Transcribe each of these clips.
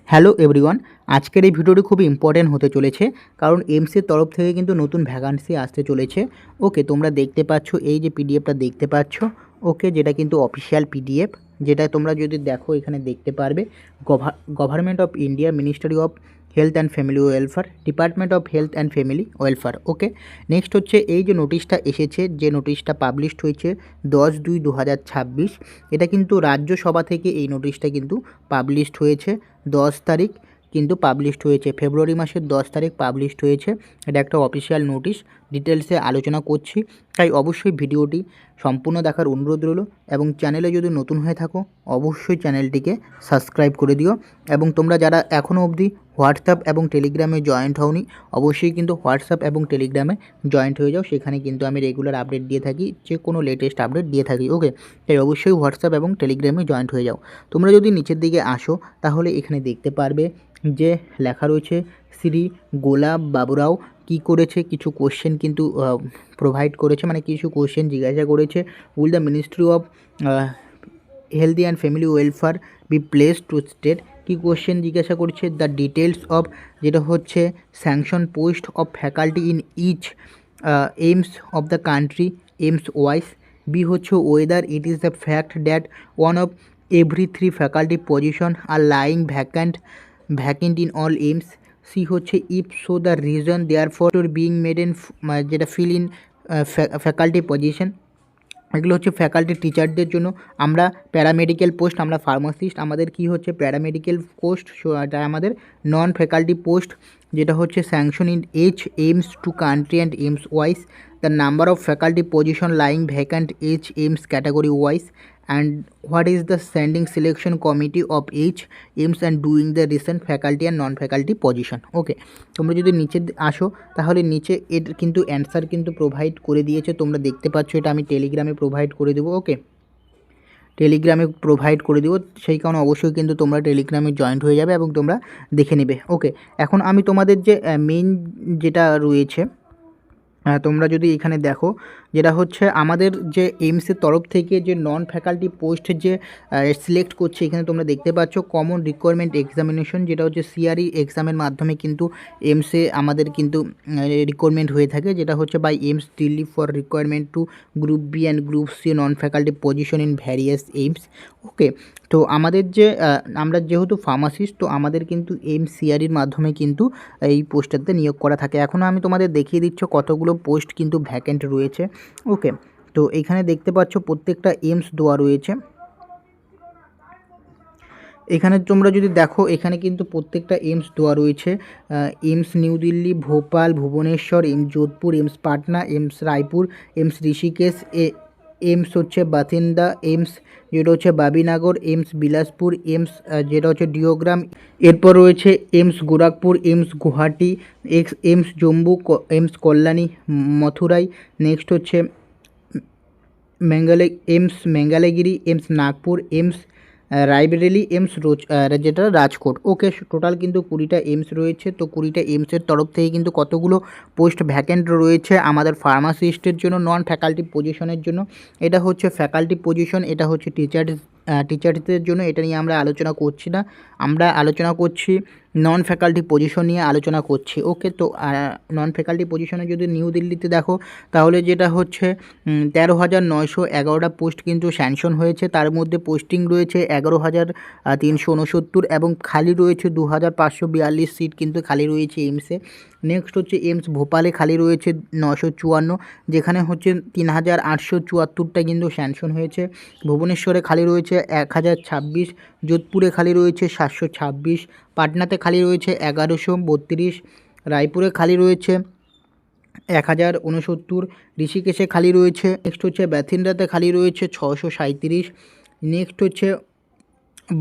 Hello everyone, আজকের এই ভিডিওটি খুব ইম্পর্টেন্ট হতে চলেছে কারণ এইমসের তরফ থেকে কিন্তু নতুন ভ্যাকান্সি আসতে চলেছে। ওকে, তোমরা দেখতে পাচ্ছ এই যে পিডিএফটা দেখতে পাচ্ছ, ওকে, যেটা কিন্তু অফিসিয়াল পিডিএফ, যেটা তোমরা যদি দেখো এখানে দেখতে পারবে government of India, ministry of health and family welfare, department of health and family welfare. Okay, next হচ্ছে এই যে নোটিশটা এসেছে, যে নোটিশটা পাবলিশড হয়েছে 10/2/2026, এটা কিন্তু রাজ্যসভা থেকে এই নোটিশটা কিন্তু পাবলিশড হয়েছে 10 তারিখ কিন্তু পাবলিশড হয়েছে, ফেব্রুয়ারি মাসের 10 তারিখ পাবলিশড হয়েছে। এটা একটা অফিসিয়াল নোটিশ, ডিটেলসে আলোচনা করছি, তাই অবশ্যই ভিডিওটি সম্পূর্ণ দেখার অনুরোধ রইল। এবং চ্যানেলে যদি নতুন হয়ে থাকো অবশ্যই চ্যানেলটিকে সাবস্ক্রাইব করে দিও। এবং তোমরা যারা এখনও অবধি হোয়াটসঅ্যাপ এবং টেলিগ্রামে জয়েন্ট হওনি অবশ্যই কিন্তু হোয়াটসঅ্যাপ এবং টেলিগ্রামে জয়েন্ট হয়ে যাও, সেখানে কিন্তু আমি রেগুলার আপডেট দিয়ে থাকি, যে কোনো লেটেস্ট আপডেট দিয়ে থাকি। ওকে, তাই অবশ্যই হোয়াটসঅ্যাপ এবং টেলিগ্রামে জয়েন্ট হয়ে যাও। তোমরা যদি নিচের দিকে আসো তাহলে এখানে দেখতে পারবে যে লেখা রয়েছে শ্রী গোলাপ বাবুরাও কী করেছে, কিছু কোশ্চেন কিন্তু প্রোভাইড করেছে, মানে কিছু কোশ্চেন জিজ্ঞাসা করেছে। Will the ministry of healthy and family welfare be place to state, কী কোশ্চেন জিজ্ঞাসা করছে, দ্য ডিটেলস অফ, যেটা হচ্ছে sanction post of faculty in each AIIMS of the country AIIMS wise. B হচ্ছে whether it is the fact that one of every 3 faculty position are lying vacant in all aims. C হচ্ছে if so the reason there for being made in, যেটা fill in faculty position, এগুলো হচ্ছে faculty টিচারদের জন্য। আমরা paramedical post, আমরা pharmacist, আমাদের কি হচ্ছে প্যারামেডিক্যাল পোস্ট, এটা আমাদের নন ফ্যাকাল্টি পোস্ট, যেটা হচ্ছে sanction in each AIIMS to country and AIIMS wise, the number of faculty position lying vacant each AIIMS category wise, and what is the standing selection committee of each aims and doing the recent faculty and non faculty position. ওকে, তোমরা যদি নিচে আসো তাহলে নিচে এর কিন্তু answer কিন্তু provide করে দিয়েছে, তোমরা দেখতে পাচ্ছ, এটা আমি টেলিগ্রামে প্রোভাইড করে দেবো। ওকে, টেলিগ্রামে প্রোভাইড করে দেবো, সেই কারণে অবশ্যই কিন্তু তোমরা টেলিগ্রামে জয়েন্ট হয়ে যাবে এবং তোমরা দেখে নেবে। ওকে, এখন আমি তোমাদের যে মেইন যেটা রয়েছে, তোমরা যদি এখানে দেখো, যেটা হচ্ছে আমাদের যে এইমসের তরফ থেকে যে নন ফ্যাকাল্টি পোস্টের যে সিলেক্ট করছে, এখানে তোমরা দেখতে পাচ্ছ কমন রিকোয়ারমেন্ট এক্সামিনেশন, যেটা হচ্ছে সিআরই এক্সামের মাধ্যমে কিন্তু এইমসে আমাদের কিন্তু রিকোয়ারমেন্ট হয়ে থাকে, যেটা হচ্ছে by AIIMS Delhi for requirement to group B and group C non faculty position in various AIIMS. Okay, তো আমাদের যে আমরা যেহেতু ফার্মাসিস্ট, তো আমাদের কিন্তু এইমস সিআরইর মাধ্যমে কিন্তু এই পোস্টারতে নিয়োগ করা থাকে। এখন আমি তোমাদের দেখিয়ে দিচ্ছ কতগুলো পোস্ট কিন্তু ভ্যাকেন্ট রয়েছে। ওকে, তো এইখানে দেখতে পাচ্ছ প্রত্যেকটা এইমস দেওয়া রয়েছে। এখানে তোমরা যদি দেখো এখানে কিন্তু প্রত্যেকটা এইমস দেওয়া রয়েছে, এইমস নিউ দিল্লি, ভোপাল, ভুবনেশ্বর, এইমস যোধপুর, এইমস পাটনা, এইমস রায়পুর, এইমস ঋষিকেশ, এইমস হচ্ছে বাথিন্দা, এইমস যেটা হচ্ছে বাবিনগর, এইমস বিলাসপুর, এইমস যেটা হচ্ছে ডিওগ্রাম, এরপর রয়েছে AIIMS Gorakhpur, AIIMS Guwahati, AIIMS Jammu, AIIMS Kalyani Madurai, next হচ্ছে AIIMS Mangalagiri, AIIMS Nagpur, AIIMS Raebareli, AIIMS যেটা রাজকোট। ওকে, টোটাল কিন্তু 20টা এইমস রয়েছে। তো 20টা এইমসের তরফ থেকে কিন্তু কতগুলো পোস্ট ভ্যাকেন্ট রয়েছে আমাদের ফার্মাসিস্টের জন্য নন ফ্যাকাল্টি পজিশনের জন্য। এটা হচ্ছে ফ্যাকাল্টি পজিশন, এটা হচ্ছে টিচারদের জন্য, এটা নিয়ে আমরা আলোচনা করছি না, আমরা আলোচনা করছি নন ফ্যাকাল্টি পজিশন নিয়ে আলোচনা করছি। ওকে, তো নন ফ্যাকাল্টি পজিশনে যদি নিউ দিল্লিতে দেখো তাহলে যেটা হচ্ছে 13,911টা পোস্ট কিন্তু স্যাংশন হয়েছে, তার মধ্যে পোস্টিং রয়েছে 11,369 এবং খালি রয়েছে 2,542 সিট কিন্তু খালি রয়েছে এইমসে। নেক্সট হচ্ছে এইমস ভোপালে খালি রয়েছে 954, যেখানে হচ্ছে 3,874টা কিন্তু স্যাংশন হয়েছে। ভুবনেশ্বরে খালি রয়েছে 1,026, যোধপুরে খালি রয়েছে 726, পাটনাতে খালি রয়েছে 1,132, রায়পুরে খালি রয়েছে 1,069, ঋষিকেশে খালি রয়েছে, নেক্সট হচ্ছে বাথিন্দাতে খালি রয়েছে 637, নেক্সট হচ্ছে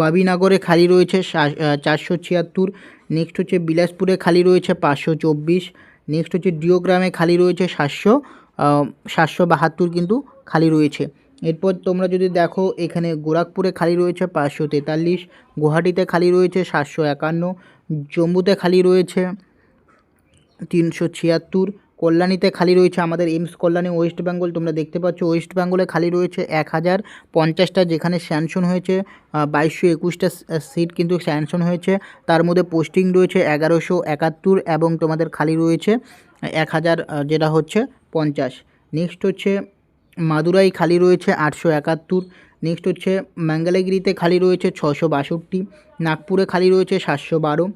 বাবিনগরে খালি রয়েছে 476, নেক্সট হচ্ছে বিলাসপুরে খালি রয়েছে 524, নেক্সট হচ্ছে ডিওগ্রামে খালি রয়েছে 772 কিন্তু খালি রয়েছে। এরপর তোমরা যদি দেখো এখানে গোরখপুরে খালি রয়েছে 543, গুয়াহাটিতে খালি রয়েছে 751, জম্মুতে খালি রয়েছে 376, কল্যাণীতে খালি রয়েছে আমাদের এইমস কল্যাণী ওয়েস্ট বেঙ্গল, তোমরা দেখতে পাচ্ছ ওয়েস্ট বেঙ্গলে খালি রয়েছে 1050টা, যেখানে স্যাংশন হয়েছে 2221টা সিট কিন্তু স্যাংশন হয়েছে। তার মধ্যে পোস্টিং রয়েছে 1171 এবং তোমাদের খালি রয়েছে 1000 যেটা হচ্ছে 50। নেক্সট হচ্ছে মাদুরাই খালি রয়েছে 871। নেক্সট হচ্ছে ম্যাঙ্গালাগিরিতে খালি রয়েছে 662, নাগপুরে খালি রয়েছে 712।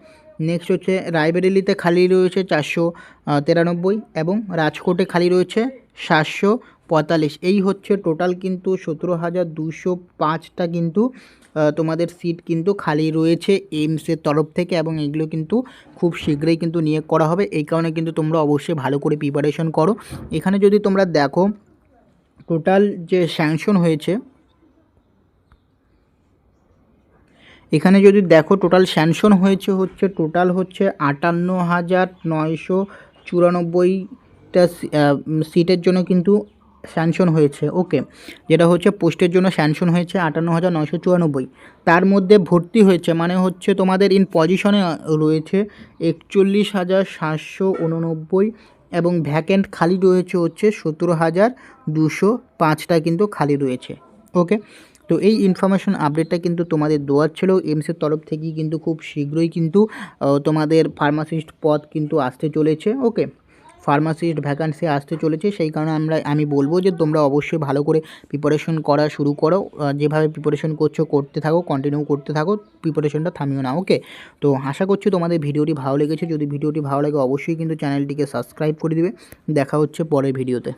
নেক্সট হচ্ছে রায়বেরেলিতে খালি রয়েছে 493 এবং রাজকোটে খালি রয়েছে 745। এই হচ্ছে টোটাল কিন্তু 17,205টা কিন্তু তোমাদের সিট কিন্তু খালি রয়েছে এইমসের তরফ থেকে, এবং এগুলো কিন্তু খুব শীঘ্রই কিন্তু নিয়োগ করা হবে। এই কারণে কিন্তু তোমরা অবশ্যই ভালো করে প্রিপারেশন করো। এখানে যদি তোমরা দেখো টোটাল যে স্যাংশন হয়েছে, এখানে যদি দেখো টোটাল স্যাংশন হয়েছে টোটাল হচ্ছে 58,994টা সিটের জন্য কিন্তু স্যাংশন হয়েছে। ওকে, যেটা হচ্ছে পোস্টের জন্য স্যাংশন হয়েছে 58,994। তার মধ্যে ভর্তি হয়েছে মানে হচ্ছে তোমাদের ইন পজিশনে রয়েছে 41,789 এবং ভ্যাকেন্ট খালি রয়েছে হচ্ছে 17,205টা কিন্তু খালি রয়েছে। ওকে, তো এই ইনফরমেশন আপডেটটা কিন্তু তোমাদের দেওয়ার ছিল। এইমসের তরফ থেকেই কিন্তু খুব শীঘ্রই কিন্তু তোমাদের ফার্মাসিস্ট পদ কিন্তু আসতে চলেছে। ওকে, ফার্মাসিস্ট ভ্যাকান্সি আসতে চলেছে, সেই কারণে আমি বলবো যে তোমরা অবশ্যই ভালো করে প্রিপারেশন করা শুরু করো। যেভাবে প্রিপারেশন করছো করতে থাকো, কন্টিনিউ করতে থাকো, প্রিপারেশনটা থামিও না। ওকে, তো আশা করছি তোমাদের ভিডিওটি ভালো লেগেছে। যদি ভিডিওটি ভালো লাগে অবশ্যই কিন্তু চ্যানেলটিকে সাবস্ক্রাইব করে দিবে। দেখা হচ্ছে পরের ভিডিওতে।